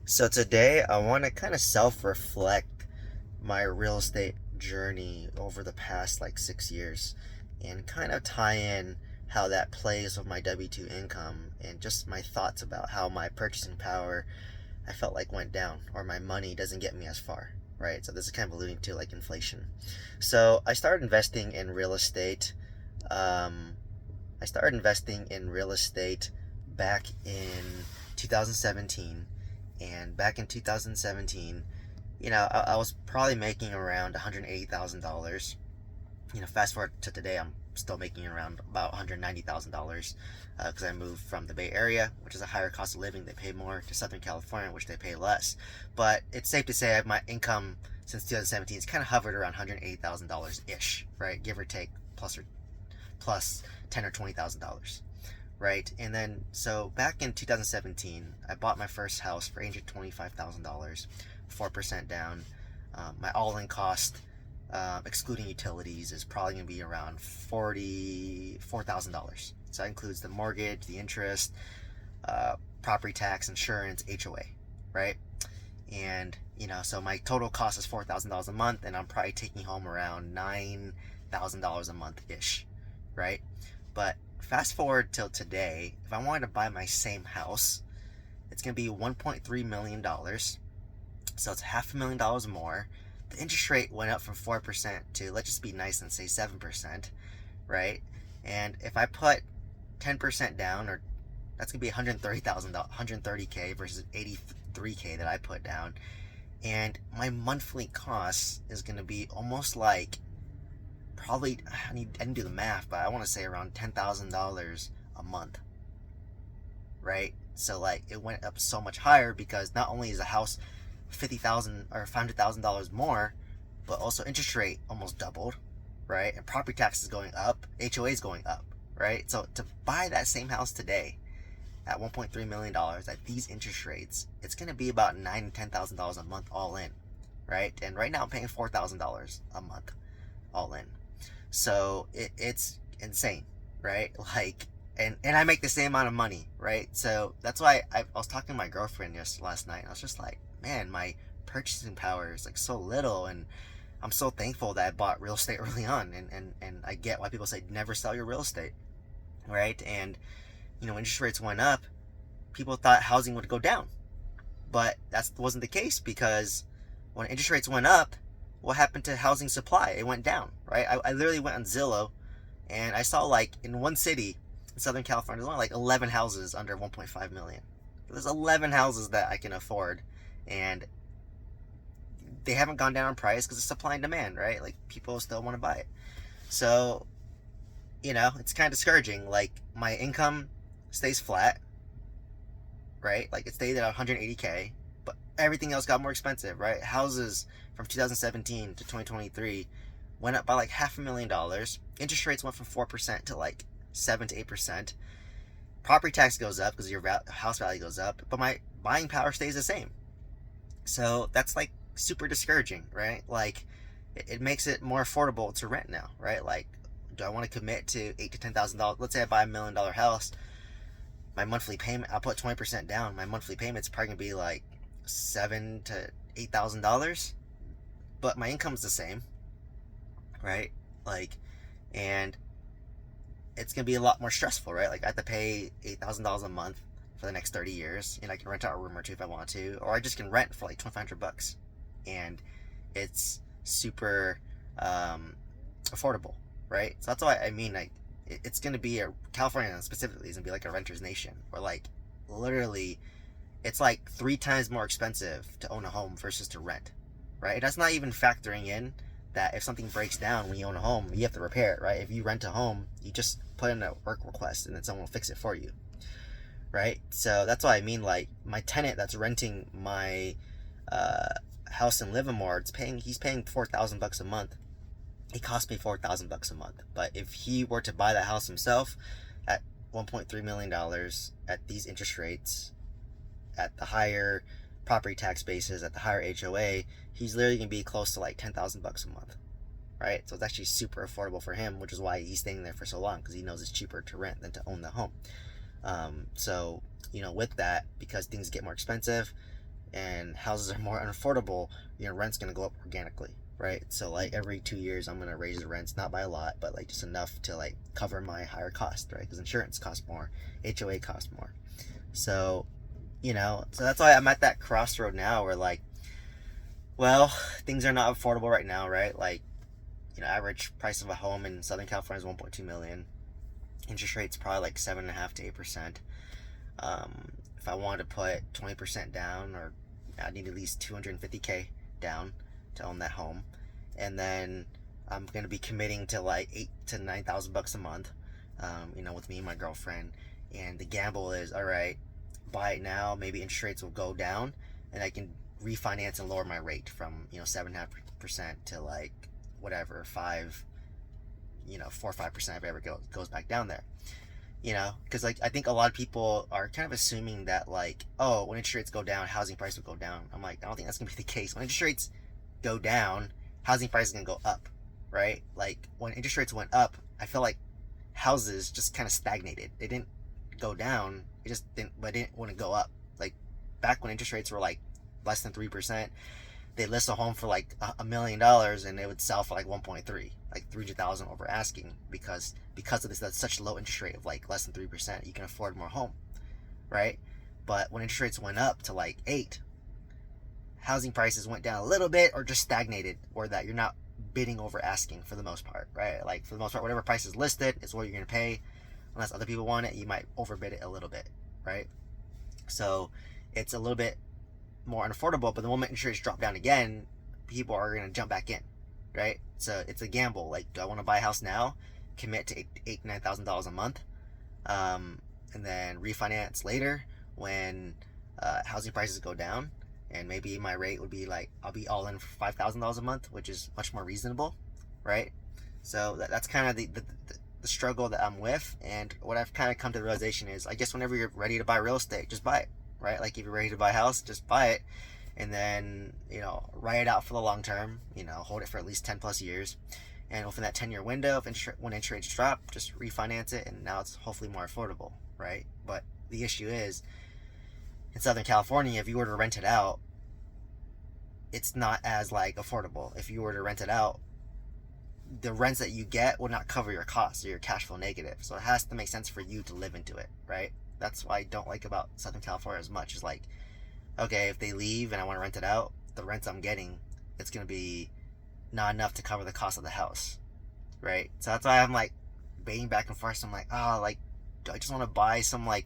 So today I want to kind of self-reflect my real estate journey over the past like 6 years and kind of tie in how that plays with my W-2 income and just my thoughts about how my purchasing power I felt like went down or my money doesn't get me as far, right? So this is kind of alluding to like inflation. So I started investing in real estate. Um, I started investing in real estate back in 2017. And back in 2017, I was probably making around $180,000. Fast forward to today, I'm still making around about $190,000 because I moved from the Bay Area, which is a higher cost of living. They pay more, to Southern California, which they pay less. But it's safe to say my income since 2017 has kind of hovered around $180,000 ish, right? Give or take, plus $10 or $20,000, right? And then, so back in 2017, I bought my first house for $825,000, 4% down. My all-in cost, excluding utilities, is probably going to be around $44,000. So that includes the mortgage, the interest, property tax, insurance, HOA, right? And so my total cost is $4,000 a month, and I'm probably taking home around $9,000 a month ish, right? But fast forward till today, if I wanted to buy my same house, it's going to be $1.3 million. So it's $500,000 more. The interest rate went up from 4% to, let's just be nice and say 7%, right? And if I put 10% down, or that's going to be $130K versus 83K that I put down. And my monthly cost is going to be almost like, probably, I didn't do the math, but I want to say around $10,000 a month, right? So like it went up so much higher because not only is the house $50,000 or $500,000 more, but also interest rate almost doubled, right? And property tax is going up, HOA is going up, right? So to buy that same house today at $1.3 million at these interest rates, it's going to be about $9,000 and $10,000 a month all in, right? And right now I'm paying $4,000 a month all in. So it's insane, right? Like, and I make the same amount of money, right? So that's why I was talking to my girlfriend last night, and I was just like, man, my purchasing power is like so little, and I'm so thankful that I bought real estate early on, and I get why people say never sell your real estate, right? And when interest rates went up, people thought housing would go down, but that wasn't the case, because when interest rates went up, what happened to housing supply? It went down, right? I literally went on Zillow, and I saw like in one city in Southern California, there's only like 11 houses under 1.5 million. There's 11 houses that I can afford, and they haven't gone down in price because of supply and demand, right? Like people still want to buy it. So, it's kind of discouraging. Like my income stays flat, right? Like it stayed at 180K, but everything else got more expensive, right? Houses from 2017 to 2023 went up by like $500,000. Interest rates went from 4% to like 7 to 8%. Property tax goes up because your house value goes up, but my buying power stays the same. So that's like super discouraging, right? Like it makes it more affordable to rent now, right? Like, do I want to commit to $8,000 to $10,000? Let's say I buy $1 million house. My monthly payment, I'll put 20% down. My monthly payment's probably gonna be like $7,000 to $8,000, but my income's the same, right? Like, and it's gonna be a lot more stressful, right? Like I have to pay $8,000 a month for the next 30 years, and I can rent out a room or two if I want to, or I just can rent for like $2,500, and it's super affordable, right? So that's why I mean, like, it's gonna be California specifically is gonna be like a renter's nation, where like literally it's like 3 times more expensive to own a home versus to rent, right? That's not even factoring in that if something breaks down when you own a home, you have to repair it, right? If you rent a home, you just put in a work request and then someone will fix it for you, right? So that's why I mean, like my tenant that's renting my uh, house in Livermore, he's paying $4,000 a month. It cost me $4,000 a month. But if he were to buy that house himself at $1.3 million at these interest rates, at the higher property tax bases, at the higher HOA, he's literally gonna be close to like $10,000 a month, right? So it's actually super affordable for him, which is why he's staying there for so long, because he knows it's cheaper to rent than to own the home. So with that, because things get more expensive, and houses are more unaffordable, rent's going to go up organically, right? So like every 2 years I'm going to raise the rents, not by a lot, but like just enough to like cover my higher cost, right? Because insurance costs more, HOA costs more. So so that's why I'm at that crossroad now where like, well, things are not affordable right now, right? Like, average price of a home in Southern California is 1.2 million. Interest rates probably like 7.5 to 8%. If I wanted to put 20% down, or I need at least 250K down to own that home, and then I'm gonna be committing to like 8 to 9 thousand bucks a month, with me and my girlfriend. And the gamble is, all right, buy it now. Maybe interest rates will go down, and I can refinance and lower my rate from 7.5% to like whatever 4 or 5% if it ever goes back down there. Because like I think a lot of people are kind of assuming that like, oh, when interest rates go down, housing price will go down. I'm like, I don't think that's gonna be the case. When interest rates go down, housing price is gonna go up, right? Like when interest rates went up, I feel like houses just kind of stagnated. They didn't go down. It didn't want to go up. Like back when interest rates were like less than 3%, they list a home for like $1 million and it would sell for like 1.3, like 300,000 over asking, because of this, that's such low interest rate of like less than 3%, you can afford more home, right? But when interest rates went up to like 8, housing prices went down a little bit or just stagnated, or that you're not bidding over asking for the most part, right? Like for the most part, whatever price is listed is what you're going to pay. Unless other people want it, you might overbid it a little bit, right? So it's a little bit more unaffordable, but the moment interest rates drop down again, people are going to jump back in, right? So it's a gamble. Like, do I want to buy a house now, commit to $8,000 to $9,000 a month, and then refinance later when housing prices go down, and maybe my rate would be like, I'll be all in for $5,000 a month, which is much more reasonable, right? So that's kind of the struggle that I'm with. And what I've kind of come to the realization is, I guess whenever you're ready to buy real estate, just buy it, right? Like if you're ready to buy a house, just buy it, and then ride it out for the long term. Hold it for at least 10 plus years, and within that 10-year window, when interest rates drop, just refinance it, and now it's hopefully more affordable, right? But the issue is, in Southern California, if you were to rent it out, it's not as like affordable. If you were to rent it out, the rents that you get will not cover your costs, or your cash flow negative. So it has to make sense for you to live into it, right? That's why I don't like about Southern California as much. Is like, okay, if they leave and I want to rent it out, the rents I'm getting, it's going to be not enough to cover the cost of the house, right? So that's why I'm like debating back and forth. So I'm like, like, do I just want to buy some like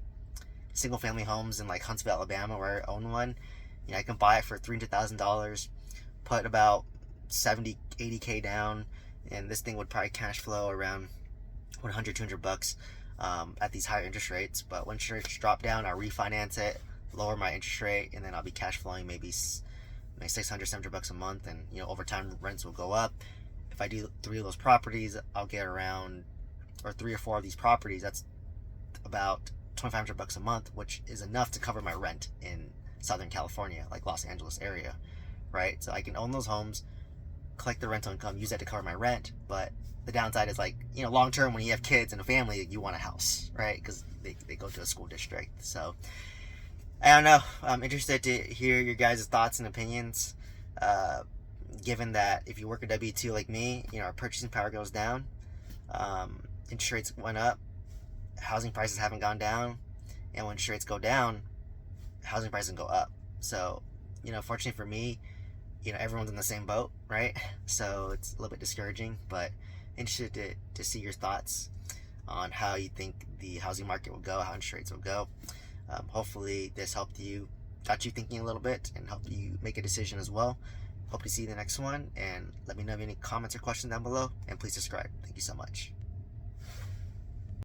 single family homes in like Huntsville, Alabama, where I own one? I can buy it for $300,000, put about 70-80K down, and this thing would probably cash flow around 100-200 bucks at these higher interest rates. But when interest rates drop down, I'll refinance it, lower my interest rate, and then I'll be cash flowing maybe 600-700 bucks a month. And over time rents will go up. If I do 3 of those properties, I'll get around, or 3 or 4 of these properties, that's about 2,500 bucks a month, which is enough to cover my rent in Southern California, like Los Angeles area, right? So I can own those homes, collect the rental income, use that to cover my rent. But the downside is like, long term, when you have kids and a family, you want a house, right? Because they go to a school district. So I don't know. I'm interested to hear your guys' thoughts and opinions. Given that if you work a W-2 like me, our purchasing power goes down. Interest rates went up, housing prices haven't gone down, and when interest rates go down, housing prices go up. So fortunately for me, everyone's in the same boat, right? So it's a little bit discouraging, but interested to see your thoughts on how you think the housing market will go, how interest rates will go. Hopefully this helped you, got you thinking a little bit, and helped you make a decision as well. Hope to see you in the next one, and let me know if you have any comments or questions down below, and please subscribe. Thank you so much.